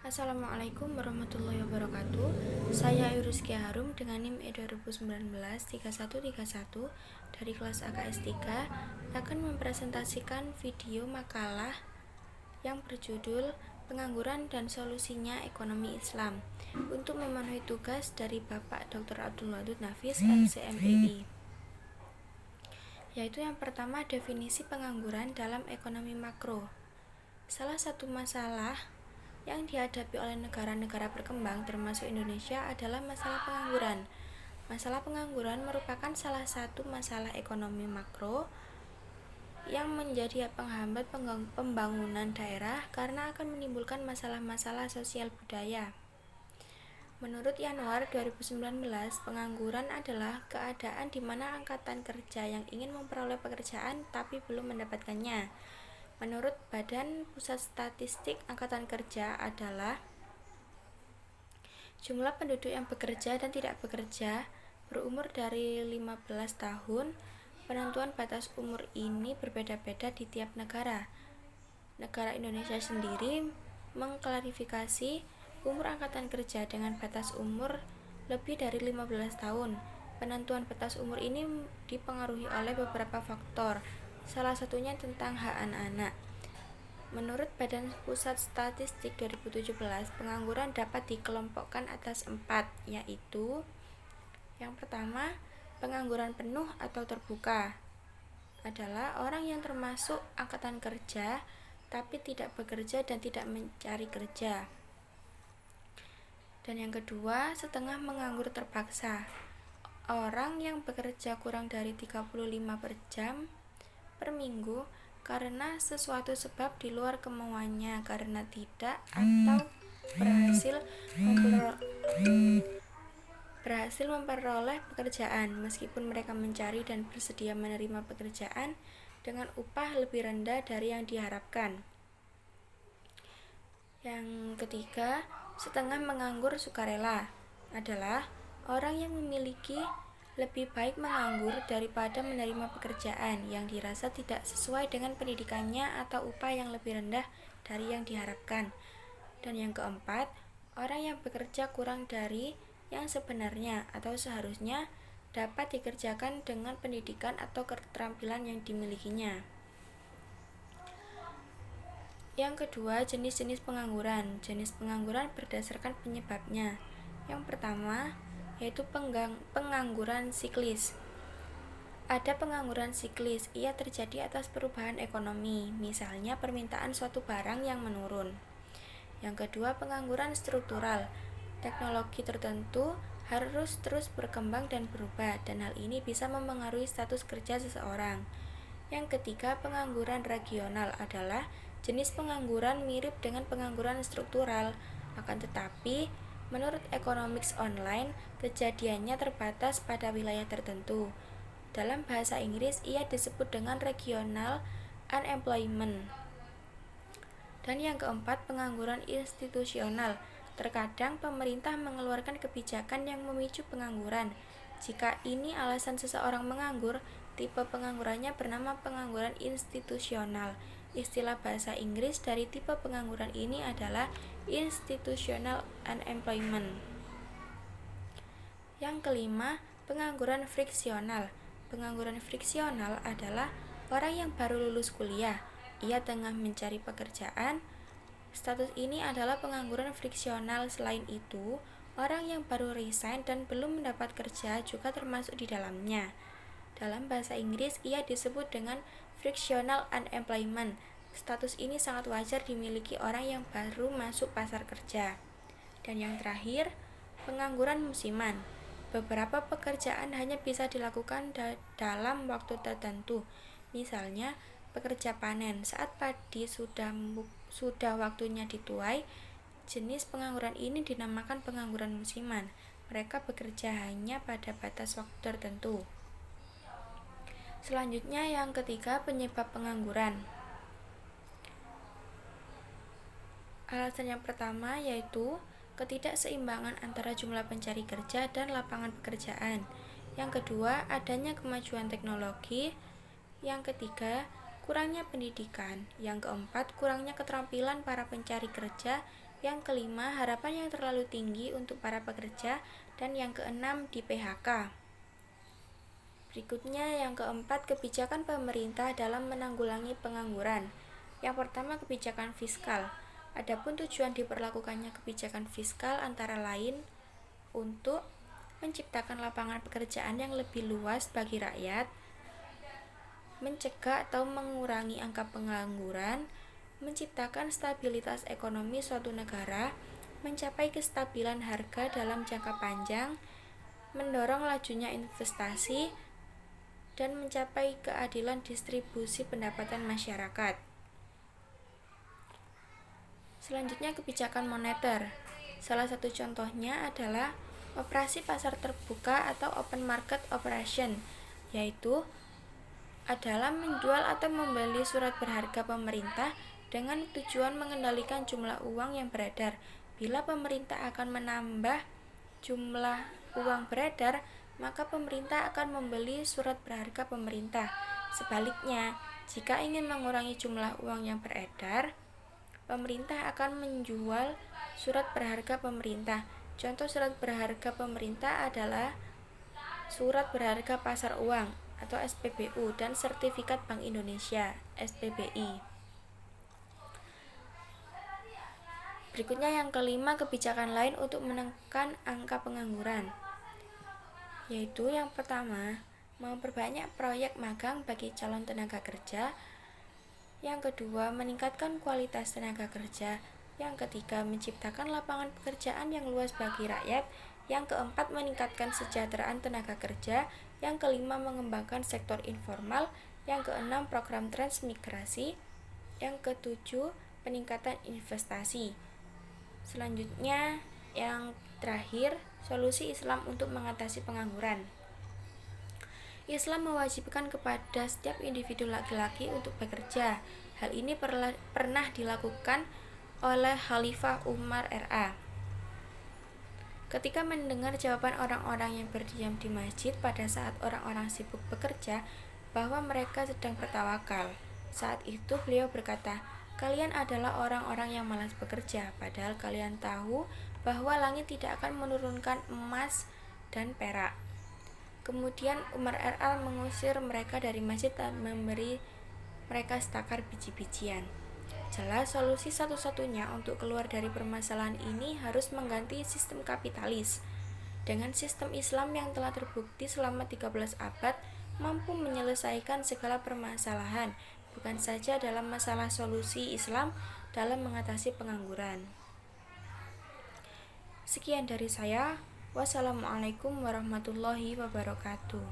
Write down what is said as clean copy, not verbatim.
Assalamualaikum warahmatullahi wabarakatuh. Saya Yuruski Harum dengan NIM E2019 3131 dari kelas AKS 3 akan mempresentasikan video makalah yang berjudul Pengangguran dan Solusinya Ekonomi Islam untuk memenuhi tugas dari Bapak Dr. Abdul Wadud Nafis, LCMPI. Yaitu yang pertama, definisi pengangguran dalam ekonomi makro. Salah satu masalah yang dihadapi oleh negara-negara berkembang termasuk Indonesia adalah masalah pengangguran. Masalah pengangguran merupakan salah satu masalah ekonomi makro yang menjadi penghambat pembangunan daerah karena akan menimbulkan masalah-masalah sosial budaya. Menurut Yanuar 2019, pengangguran adalah keadaan di mana angkatan kerja yang ingin memperoleh pekerjaan tapi belum mendapatkannya. Menurut Badan Pusat Statistik, angkatan kerja adalah jumlah penduduk yang bekerja dan tidak bekerja berumur dari 15 tahun. Penentuan batas umur ini berbeda-beda di tiap negara. Negara Indonesia sendiri mengklarifikasi umur angkatan kerja dengan batas umur lebih dari 15 tahun. Penentuan batas umur ini dipengaruhi oleh beberapa faktor, salah satunya tentang hak anak-anak. Menurut Badan Pusat Statistik 2017, pengangguran dapat dikelompokkan atas 4, yaitu yang pertama, pengangguran penuh atau terbuka adalah orang yang termasuk angkatan kerja tapi tidak bekerja dan tidak mencari kerja. Dan yang kedua, setengah menganggur terpaksa. Orang yang bekerja kurang dari 35 per jam per minggu karena sesuatu sebab di luar kemauannya, karena tidak atau berhasil memperoleh pekerjaan meskipun mereka mencari dan bersedia menerima pekerjaan dengan upah lebih rendah dari yang diharapkan. Yang ketiga, setengah menganggur sukarela adalah orang yang memiliki lebih baik menganggur daripada menerima pekerjaan yang dirasa tidak sesuai dengan pendidikannya atau upah yang lebih rendah dari yang diharapkan. Dan yang keempat, orang yang bekerja kurang dari yang sebenarnya atau seharusnya dapat dikerjakan dengan pendidikan atau keterampilan yang dimilikinya. Yang kedua, jenis-jenis pengangguran. Jenis pengangguran berdasarkan penyebabnya. Yang pertama, yaitu pengangguran siklis. Ada pengangguran siklis, ia terjadi atas perubahan ekonomi, misalnya permintaan suatu barang yang menurun. Yang kedua, pengangguran struktural. Teknologi tertentu harus terus berkembang dan berubah, dan hal ini bisa mempengaruhi status kerja seseorang. Yang ketiga, pengangguran regional adalah jenis pengangguran mirip dengan pengangguran struktural, akan tetapi menurut Economics Online, kejadiannya terbatas pada wilayah tertentu. Dalam bahasa Inggris, ia disebut dengan regional unemployment. Dan yang keempat, pengangguran institusional. Terkadang pemerintah mengeluarkan kebijakan yang memicu pengangguran. Jika ini alasan seseorang menganggur, tipe penganggurannya bernama pengangguran institusional. Istilah bahasa Inggris dari tipe pengangguran ini adalah institutional unemployment. Yang kelima, pengangguran friksional. Pengangguran friksional adalah orang yang baru lulus kuliah, ia tengah mencari pekerjaan. Status ini adalah pengangguran friksional. Selain itu, orang yang baru resign dan belum mendapat kerja juga termasuk di dalamnya. Dalam bahasa Inggris, ia disebut dengan frictional unemployment. Status ini sangat wajar dimiliki orang yang baru masuk pasar kerja. Dan yang terakhir, pengangguran musiman. Beberapa pekerjaan hanya bisa dilakukan dalam waktu tertentu. Misalnya, pekerja panen saat padi sudah waktunya dituai. Jenis pengangguran ini dinamakan pengangguran musiman. Mereka bekerja hanya pada batas waktu tertentu. Selanjutnya yang ketiga, penyebab pengangguran. Alasan yang pertama yaitu ketidakseimbangan antara jumlah pencari kerja dan lapangan pekerjaan. Yang kedua, adanya kemajuan teknologi. Yang ketiga, kurangnya pendidikan. Yang keempat, kurangnya keterampilan para pencari kerja. Yang kelima, harapan yang terlalu tinggi untuk para pekerja. Dan yang keenam, di PHK. Berikutnya yang keempat, kebijakan pemerintah dalam menanggulangi pengangguran. Yang pertama, kebijakan fiskal. Adapun tujuan diberlakukannya kebijakan fiskal antara lain untuk menciptakan lapangan pekerjaan yang lebih luas bagi rakyat, mencegah atau mengurangi angka pengangguran, menciptakan stabilitas ekonomi suatu negara, mencapai kestabilan harga dalam jangka panjang, mendorong lajunya investasi, dan mencapai keadilan distribusi pendapatan masyarakat. Selanjutnya, kebijakan moneter. Salah satu contohnya adalah operasi pasar terbuka atau open market operation, yaitu adalah menjual atau membeli surat berharga pemerintah dengan tujuan mengendalikan jumlah uang yang beredar. Bila pemerintah akan menambah jumlah uang beredar, maka pemerintah akan membeli surat berharga pemerintah. Sebaliknya, jika ingin mengurangi jumlah uang yang beredar, pemerintah akan menjual surat berharga pemerintah. Contoh surat berharga pemerintah adalah surat berharga pasar uang atau SPBU dan sertifikat Bank Indonesia SPBI. Berikutnya yang kelima, kebijakan lain untuk menekan angka pengangguran, yaitu yang pertama, memperbanyak proyek magang bagi calon tenaga kerja. Yang kedua, meningkatkan kualitas tenaga kerja. Yang ketiga, menciptakan lapangan pekerjaan yang luas bagi rakyat. Yang keempat, meningkatkan kesejahteraan tenaga kerja. Yang kelima, mengembangkan sektor informal. Yang keenam, program transmigrasi. Yang ketujuh, peningkatan investasi. Selanjutnya, yang terakhir, solusi Islam untuk mengatasi pengangguran. Islam mewajibkan kepada setiap individu laki-laki untuk bekerja. Hal ini pernah dilakukan oleh Khalifah Umar RA. Ketika mendengar jawaban orang-orang yang berdiam di masjid pada saat orang-orang sibuk bekerja bahwa mereka sedang bertawakal, saat itu beliau berkata, "Kalian adalah orang-orang yang malas bekerja, padahal kalian tahu bahwa langit tidak akan menurunkan emas dan perak." Kemudian Umar RA mengusir mereka dari masjid dan memberi mereka setakar biji-bijian. Jelas, solusi satu-satunya untuk keluar dari permasalahan ini harus mengganti sistem kapitalis dengan sistem Islam yang telah terbukti selama 13 abad mampu menyelesaikan segala permasalahan, bukan saja dalam masalah solusi Islam dalam mengatasi pengangguran. Sekian dari saya. Wassalamualaikum warahmatullahi wabarakatuh.